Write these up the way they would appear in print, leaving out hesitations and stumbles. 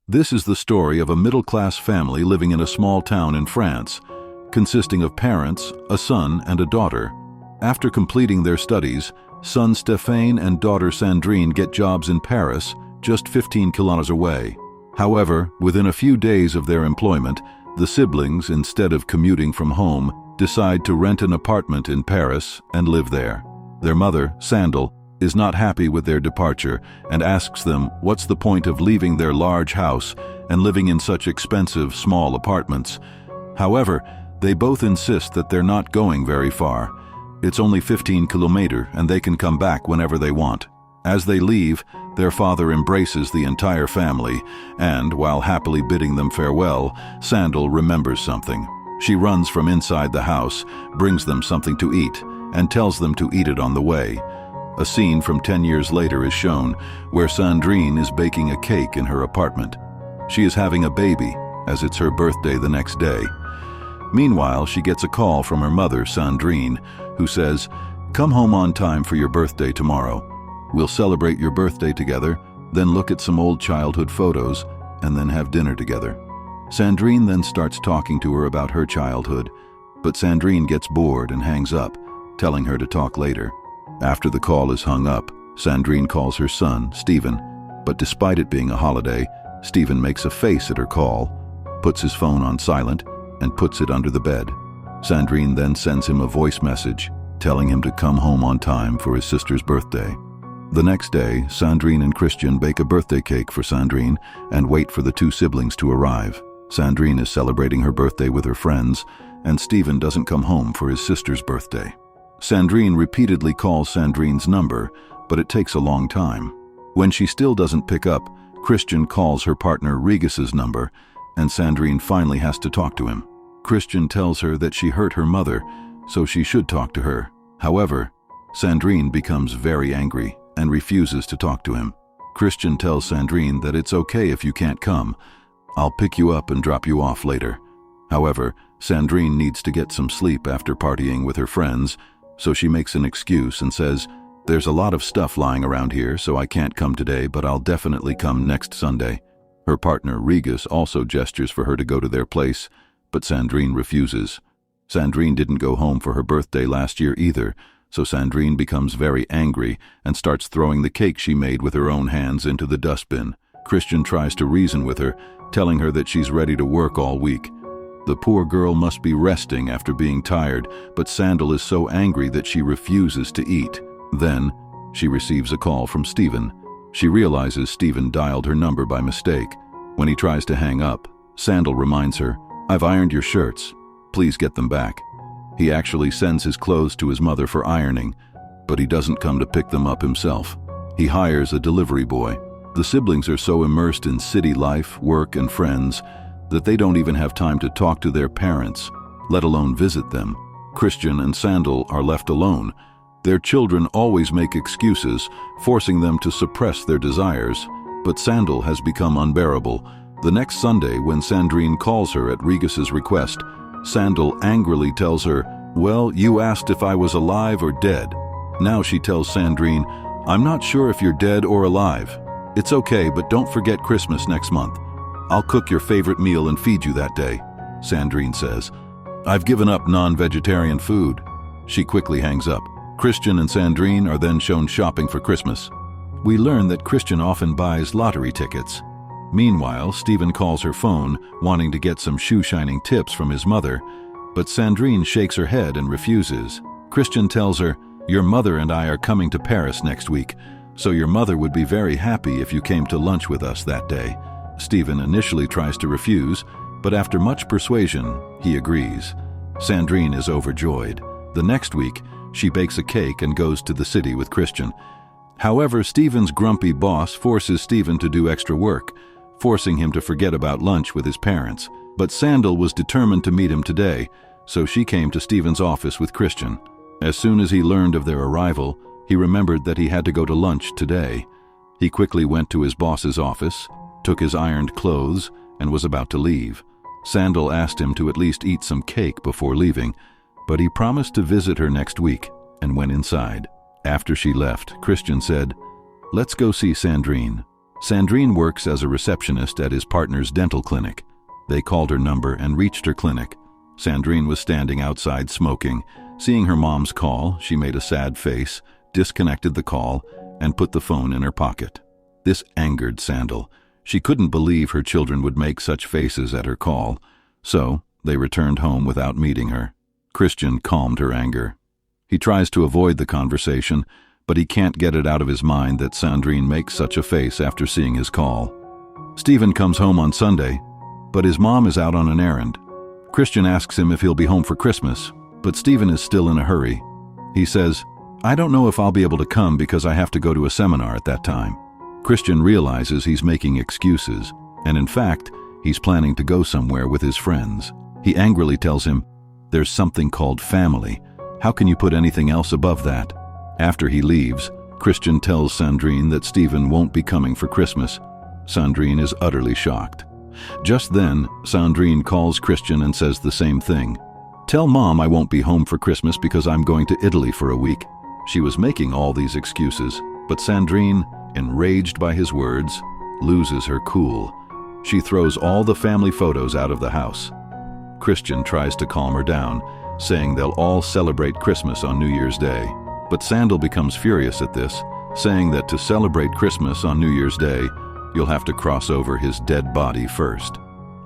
This is the story of a middle-class family living in a small town in France, consisting of parents, a son, and a daughter. After completing their studies, son Stéphane and daughter Sandrine get jobs in Paris, just 15 kilometers away. However, within a few days of their employment, the siblings, instead of commuting from home, decide to rent an apartment in Paris and live there. Their mother, Sandal, is not happy with their departure and asks them what's the point of leaving their large house and living in such expensive, small apartments. However, they both insist that they're not going very far. It's only 15 kilometers and they can come back whenever they want. As they leave, their father embraces the entire family and, while happily bidding them farewell, Sandal remembers something. She runs from inside the house, brings them something to eat, and tells them to eat it on the way. A scene from 10 years later is shown, where Sandrine is baking a cake in her apartment. She is having a baby, as it's her birthday the next day. Meanwhile, she gets a call from her mother, Sandrine, who says, "Come home on time for your birthday tomorrow. We'll celebrate your birthday together, then look at some old childhood photos, and then have dinner together." Sandrine then starts talking to her about her childhood, but Sandrine gets bored and hangs up, telling her to talk later. After the call is hung up, Sandrine calls her son, Stephen, but despite it being a holiday, Stephen makes a face at her call, puts his phone on silent, and puts it under the bed. Sandrine then sends him a voice message, telling him to come home on time for his sister's birthday. The next day, Sandrine and Christian bake a birthday cake for Sandrine and wait for the two siblings to arrive. Sandrine is celebrating her birthday with her friends, and Stephen doesn't come home for his sister's birthday. Sandrine repeatedly calls Sandrine's number, but it takes a long time. When she still doesn't pick up, Christian calls her partner Regis's number, and Sandrine finally has to talk to him. Christian tells her that she hurt her mother, so she should talk to her. However, Sandrine becomes very angry and refuses to talk to him. Christian tells Sandrine that it's okay if you can't come. I'll pick you up and drop you off later. However, Sandrine needs to get some sleep after partying with her friends, so she makes an excuse and says, "There's a lot of stuff lying around here, so I can't come today, but I'll definitely come next Sunday." Her partner Regis also gestures for her to go to their place, but Sandrine refuses. Sandrine didn't go home for her birthday last year either, so Sandrine becomes very angry and starts throwing the cake she made with her own hands into the dustbin. Christian tries to reason with her, telling her that she's ready to work all week. The poor girl must be resting after being tired, but Sandal is so angry that she refuses to eat. Then, she receives a call from Stephen. She realizes Stephen dialed her number by mistake. When he tries to hang up, Sandal reminds her, "I've ironed your shirts. Please get them back." He actually sends his clothes to his mother for ironing, but he doesn't come to pick them up himself. He hires a delivery boy. The siblings are so immersed in city life, work, and friends that they don't even have time to talk to their parents, let alone visit them. Christian and Sandal are left alone. Their children always make excuses, forcing them to suppress their desires, but Sandal has become unbearable. The next Sunday, when Sandrine calls her at Regis's request, Sandal angrily tells her, "Well, you asked if I was alive or dead." Now she tells Sandrine, "I'm not sure if you're dead or alive. It's okay, but don't forget Christmas next month. I'll cook your favorite meal and feed you that day." Sandrine says, "I've given up non-vegetarian food." She quickly hangs up. Christian and Sandrine are then shown shopping for Christmas. We learn that Christian often buys lottery tickets. Meanwhile, Stephen calls her phone, wanting to get some shoe-shining tips from his mother, but Sandrine shakes her head and refuses. Christian tells her, "Your mother and I are coming to Paris next week, so your mother would be very happy if you came to lunch with us that day." Stephen initially tries to refuse, but after much persuasion, he agrees. Sandrine is overjoyed. The next week, she bakes a cake and goes to the city with Christian. However, Stephen's grumpy boss forces Stephen to do extra work, forcing him to forget about lunch with his parents. But Sandal was determined to meet him today, so she came to Stephen's office with Christian. As soon as he learned of their arrival, he remembered that he had to go to lunch today. He quickly went to his boss's office, took his ironed clothes, and was about to leave. Sandal asked him to at least eat some cake before leaving, but he promised to visit her next week and went inside. After she left, Christian said, "Let's go see Sandrine." Sandrine works as a receptionist at his partner's dental clinic. They called her number and reached her clinic. Sandrine was standing outside smoking. Seeing her mom's call, she made a sad face, disconnected the call, and put the phone in her pocket. This angered Sandal. She couldn't believe her children would make such faces at her call, so they returned home without meeting her. Christian calmed her anger. He tries to avoid the conversation, but he can't get it out of his mind that Sandrine makes such a face after seeing his call. Stephen comes home on Sunday, but his mom is out on an errand. Christian asks him if he'll be home for Christmas, but Stephen is still in a hurry. He says, "I don't know if I'll be able to come because I have to go to a seminar at that time." Christian realizes he's making excuses, and in fact, he's planning to go somewhere with his friends. He angrily tells him, "There's something called family. How can you put anything else above that?" After he leaves, Christian tells Sandrine that Stephen won't be coming for Christmas. Sandrine is utterly shocked. Just then, Sandrine calls Christian and says the same thing. "Tell Mom I won't be home for Christmas because I'm going to Italy for a week." She was making all these excuses, but Sandrine, enraged by his words, loses her cool. She throws all the family photos out of the house. Christian tries to calm her down, saying they'll all celebrate Christmas on New Year's Day. But Sandal becomes furious at this, saying that to celebrate Christmas on New Year's Day, you'll have to cross over his dead body first.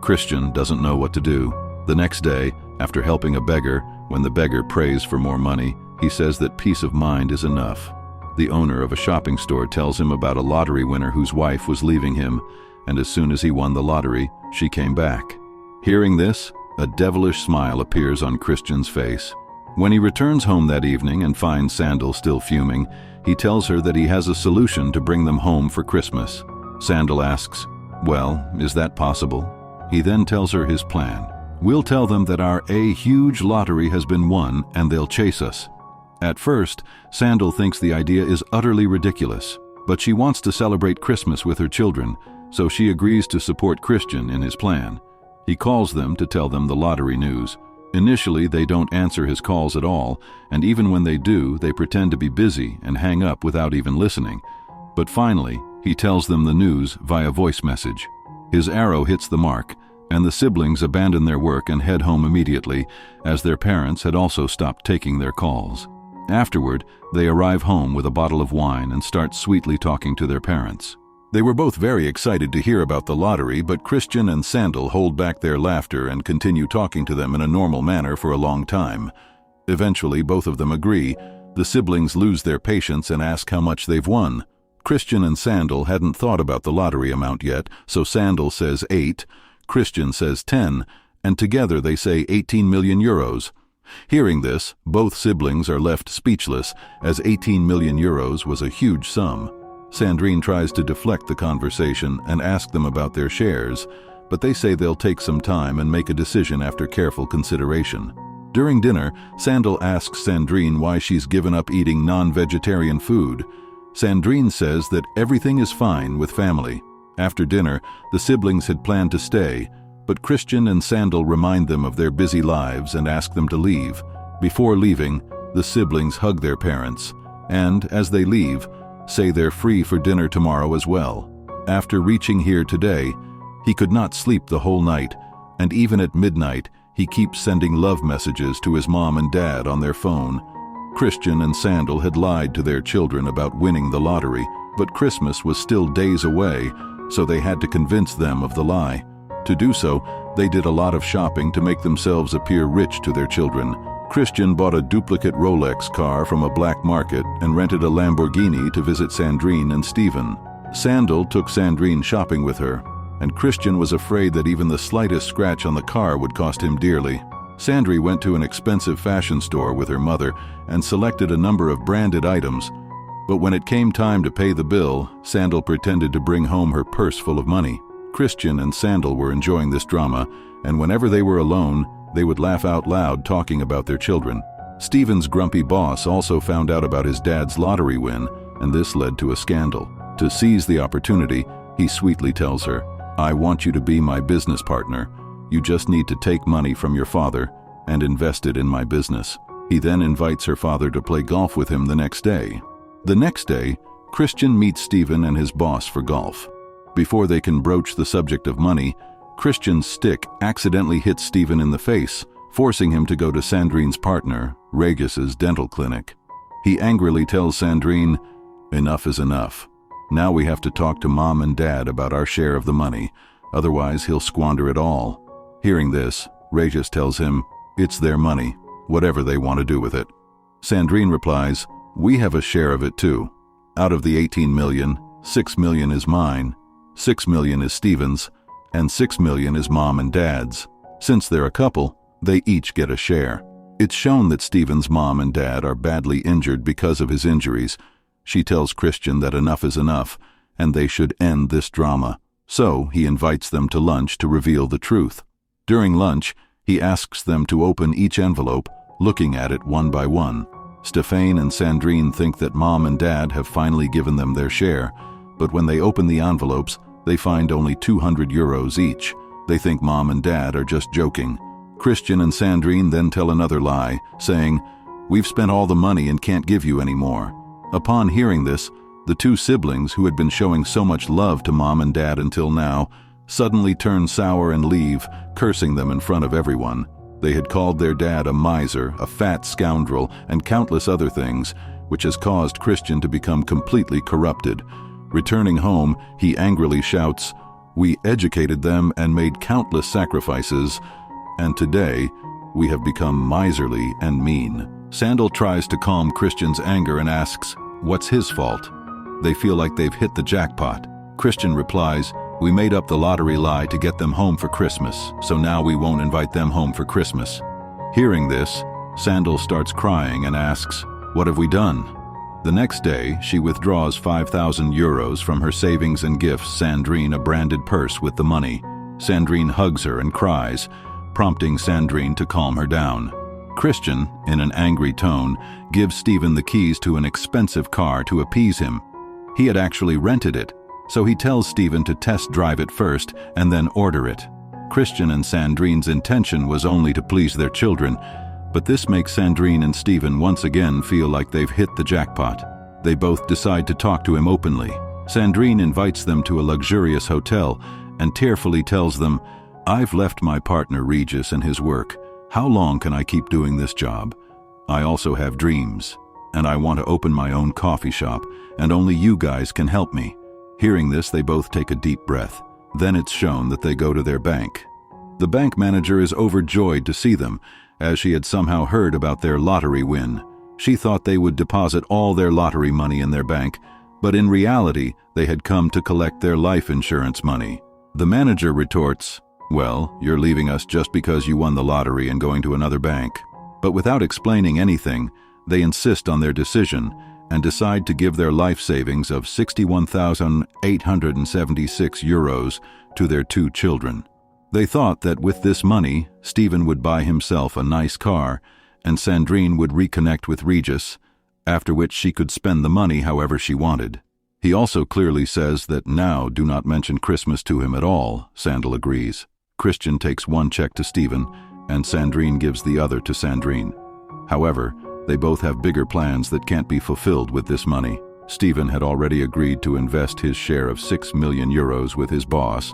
Christian doesn't know what to do. The next day, after helping a beggar, when the beggar prays for more money, he says that peace of mind is enough. The owner of a shopping store tells him about a lottery winner whose wife was leaving him, and as soon as he won the lottery, she came back. Hearing this, a devilish smile appears on Christian's face. When he returns home that evening and finds Sandal still fuming, he tells her that he has a solution to bring them home for Christmas. Sandal asks, "Well, is that possible?" He then tells her his plan. "We'll tell them that our huge lottery has been won and they'll chase us." At first, Sandal thinks the idea is utterly ridiculous, but she wants to celebrate Christmas with her children, so she agrees to support Christian in his plan. He calls them to tell them the lottery news. Initially, they don't answer his calls at all, and even when they do, they pretend to be busy and hang up without even listening. But finally, he tells them the news via voice message. His arrow hits the mark, and the siblings abandon their work and head home immediately, as their parents had also stopped taking their calls. Afterward, they arrive home with a bottle of wine and start sweetly talking to their parents. They were both very excited to hear about the lottery, but Christian and Sandal hold back their laughter and continue talking to them in a normal manner for a long time. Eventually, both of them agree. The siblings lose their patience and ask how much they've won. Christian and Sandal hadn't thought about the lottery amount yet, so Sandal says 8, Christian says 10, and together they say 18 million euros. Hearing this, both siblings are left speechless, as 18 million euros was a huge sum. Sandrine tries to deflect the conversation and ask them about their shares, but they say they'll take some time and make a decision after careful consideration. During dinner, Sandal asks Sandrine why she's given up eating non-vegetarian food. Sandrine says that everything is fine with family. After dinner, the siblings had planned to stay, but Christian and Sandal remind them of their busy lives and ask them to leave. Before leaving, the siblings hug their parents, and, as they leave, say they're free for dinner tomorrow as well. After reaching here today, he could not sleep the whole night, and even at midnight, he keeps sending love messages to his mom and dad on their phone. Christian and Sandal had lied to their children about winning the lottery, but Christmas was still days away, so they had to convince them of the lie. To do so, they did a lot of shopping to make themselves appear rich to their children. Christian bought a duplicate Rolex car from a black market and rented a Lamborghini to visit Sandrine and Stephen. Sandal took Sandrine shopping with her, and Christian was afraid that even the slightest scratch on the car would cost him dearly. Sandrine went to an expensive fashion store with her mother and selected a number of branded items, but when it came time to pay the bill, Sandal pretended to bring home her purse full of money. Christian and Sandal were enjoying this drama, and whenever they were alone, they would laugh out loud talking about their children. Stephen's grumpy boss also found out about his dad's lottery win, and this led to a scandal. To seize the opportunity, he sweetly tells her, "I want you to be my business partner. You just need to take money from your father and invest it in my business." He then invites her father to play golf with him the next day. The next day, Christian meets Stephen and his boss for golf. Before they can broach the subject of money, Christian's stick accidentally hits Stephen in the face, forcing him to go to Sandrine's partner, Regis's dental clinic. He angrily tells Sandrine, "Enough is enough. Now we have to talk to Mom and Dad about our share of the money, otherwise he'll squander it all." Hearing this, Regis tells him, "It's their money, whatever they want to do with it." Sandrine replies, "We have a share of it too. Out of the 18 million, 6 million is mine, 6 million is Stephen's, and 6 million is Mom and Dad's. Since they're a couple, they each get a share." It's shown that Stephen's mom and dad are badly injured because of his injuries. She tells Christian that enough is enough, and they should end this drama. So he invites them to lunch to reveal the truth. During lunch, he asks them to open each envelope, looking at it one by one. Stéphane and Sandrine think that Mom and Dad have finally given them their share, but when they open the envelopes, they find only 200 euros each. They think Mom and Dad are just joking. Christian and Sandrine then tell another lie, saying, "We've spent all the money and can't give you any more." Upon hearing this, the two siblings who had been showing so much love to Mom and Dad until now suddenly turn sour and leave, cursing them in front of everyone. They had called their dad a miser, a fat scoundrel, and countless other things, which has caused Christian to become completely corrupted. Returning home, he angrily shouts, "We educated them and made countless sacrifices, and today we have become miserly and mean." Sandal tries to calm Christian's anger and asks, what's his fault? They feel like they've hit the jackpot. Christian replies, "We made up the lottery lie to get them home for Christmas, so now we won't invite them home for Christmas." Hearing this, Sandal starts crying and asks, "What have we done?" The next day, she withdraws 5,000 euros from her savings and gifts Sandrine a branded purse with the money. Sandrine hugs her and cries, prompting Sandrine to calm her down. Christian, in an angry tone, gives Stephen the keys to an expensive car to appease him. He had actually rented it, so he tells Stephen to test drive it first and then order it. Christian and Sandrine's intention was only to please their children, but this makes Sandrine and Stephen once again feel like they've hit the jackpot. They both decide to talk to him openly. Sandrine invites them to a luxurious hotel and tearfully tells them, "I've left my partner Regis and his work. How long can I keep doing this job? I also have dreams, and I want to open my own coffee shop, and only you guys can help me." Hearing this, they both take a deep breath. Then it's shown that they go to their bank. The bank manager is overjoyed to see them, as she had somehow heard about their lottery win. She thought they would deposit all their lottery money in their bank, but in reality, they had come to collect their life insurance money. The manager retorts, "Well, you're leaving us just because you won the lottery and going to another bank." But without explaining anything, they insist on their decision and decide to give their life savings of 61,876 euros to their two children. They thought that with this money, Stephen would buy himself a nice car and Sandrine would reconnect with Regis, after which she could spend the money however she wanted. He also clearly says that now do not mention Christmas to him at all. Sandal agrees. Christian takes one check to Stephen, and Sandrine gives the other to Sandrine. However, they both have bigger plans that can't be fulfilled with this money. Stephen had already agreed to invest his share of 6 million euros with his boss,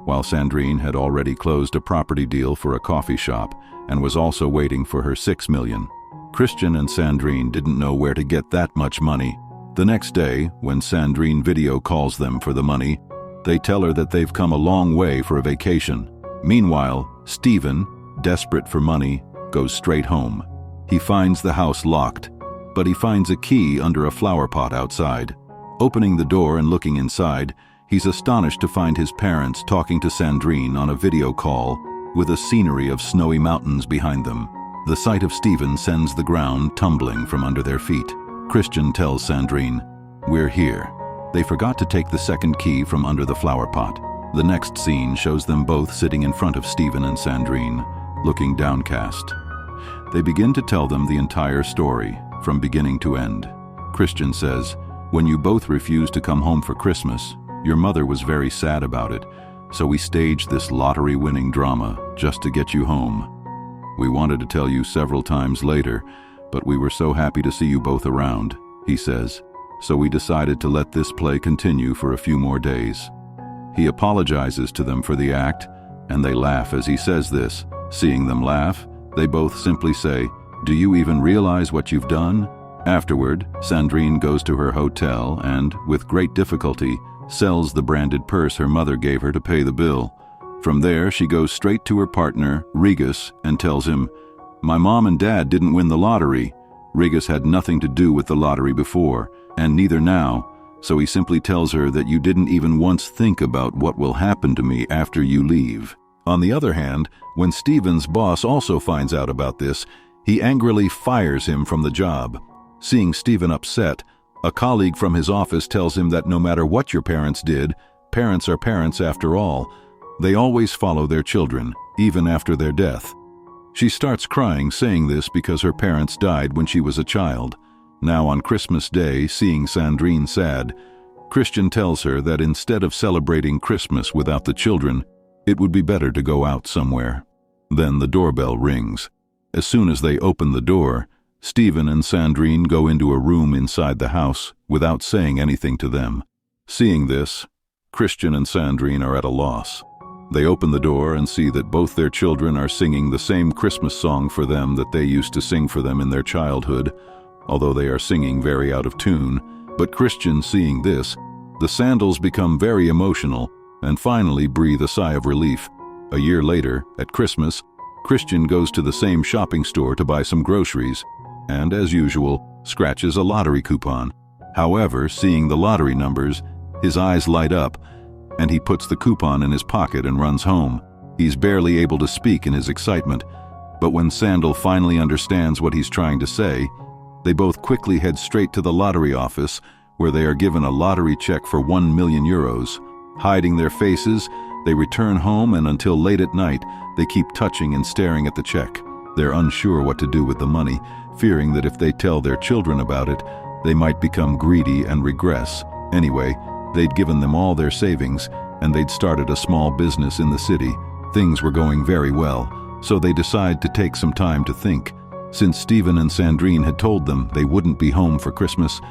while Sandrine had already closed a property deal for a coffee shop and was also waiting for her 6 million. Christian and Sandrine didn't know where to get that much money. The next day, when Sandrine video calls them for the money, they tell her that they've come a long way for a vacation. Meanwhile, Stephen, desperate for money, goes straight home. He finds the house locked, but he finds a key under a flower pot outside. Opening the door and looking inside, he's astonished to find his parents talking to Sandrine on a video call with a scenery of snowy mountains behind them. The sight of Stephen sends the ground tumbling from under their feet. Christian tells Sandrine, "We're here." They forgot to take the second key from under the flower pot. The next scene shows them both sitting in front of Stephen and Sandrine, looking downcast. They begin to tell them the entire story, from beginning to end. Christian says, "When you both refused to come home for Christmas, your mother was very sad about it, so we staged this lottery-winning drama just to get you home. We wanted to tell you several times later, but we were so happy to see you both around," he says, "so we decided to let this play continue for a few more days." He apologizes to them for the act, and they laugh as he says this. Seeing them laugh, they both simply say, "Do you even realize what you've done?" Afterward, Sandrine goes to her hotel and, with great difficulty, sells the branded purse her mother gave her to pay the bill. From there, she goes straight to her partner, Regis, and tells him, "My mom and dad didn't win the lottery." Regis had nothing to do with the lottery before, and neither now, so he simply tells her that you didn't even once think about what will happen to me after you leave. On the other hand, when Stephen's boss also finds out about this, he angrily fires him from the job. Seeing Stephen upset, a colleague from his office tells him that no matter what your parents did, parents are parents after all. They always follow their children, even after their death. She starts crying, saying this because her parents died when she was a child. Now on Christmas Day, seeing Sandrine sad, Christian tells her that instead of celebrating Christmas without the children, it would be better to go out somewhere. Then the doorbell rings. As soon as they open the door, Stephen and Sandrine go into a room inside the house without saying anything to them. Seeing this, Christian and Sandrine are at a loss. They open the door and see that both their children are singing the same Christmas song for them that they used to sing for them in their childhood, although they are singing very out of tune. But Christian, seeing this, the Sandals become very emotional and finally breathe a sigh of relief. A year later, at Christmas, Christian goes to the same shopping store to buy some groceries and, as usual, scratches a lottery coupon. However, seeing the lottery numbers, his eyes light up, and he puts the coupon in his pocket and runs home. He's barely able to speak in his excitement, but when Sandal finally understands what he's trying to say, they both quickly head straight to the lottery office, where they are given a lottery check for 1 million euros. Hiding their faces, they return home, and until late at night, they keep touching and staring at the check. They're unsure what to do with the money, fearing that if they tell their children about it, they might become greedy and regress. Anyway, they'd given them all their savings, and they'd started a small business in the city. Things were going very well, so they decide to take some time to think. Since Stephen and Sandrine had told them they wouldn't be home for Christmas,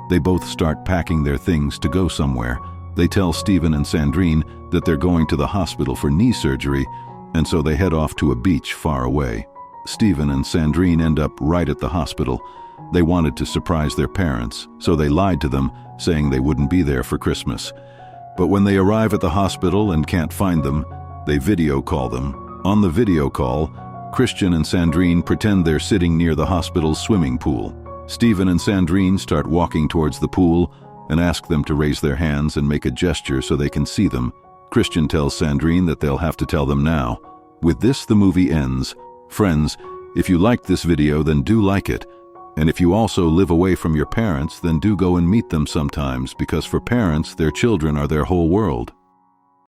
they both start packing their things to go somewhere. They tell Stephen and Sandrine that they're going to the hospital for knee surgery, and so they head off to a beach far away. Stephen and Sandrine end up right at the hospital. They wanted to surprise their parents, so they lied to them, saying they wouldn't be there for Christmas. But when they arrive at the hospital and can't find them, they video call them. On the video call, Christian and Sandrine pretend they're sitting near the hospital's swimming pool. Stephen and Sandrine start walking towards the pool and ask them to raise their hands and make a gesture so they can see them. Christian tells Sandrine that they'll have to tell them now. With this, the movie ends. Friends, if you liked this video, then do like it. And if you also live away from your parents, then do go and meet them sometimes, because for parents, their children are their whole world.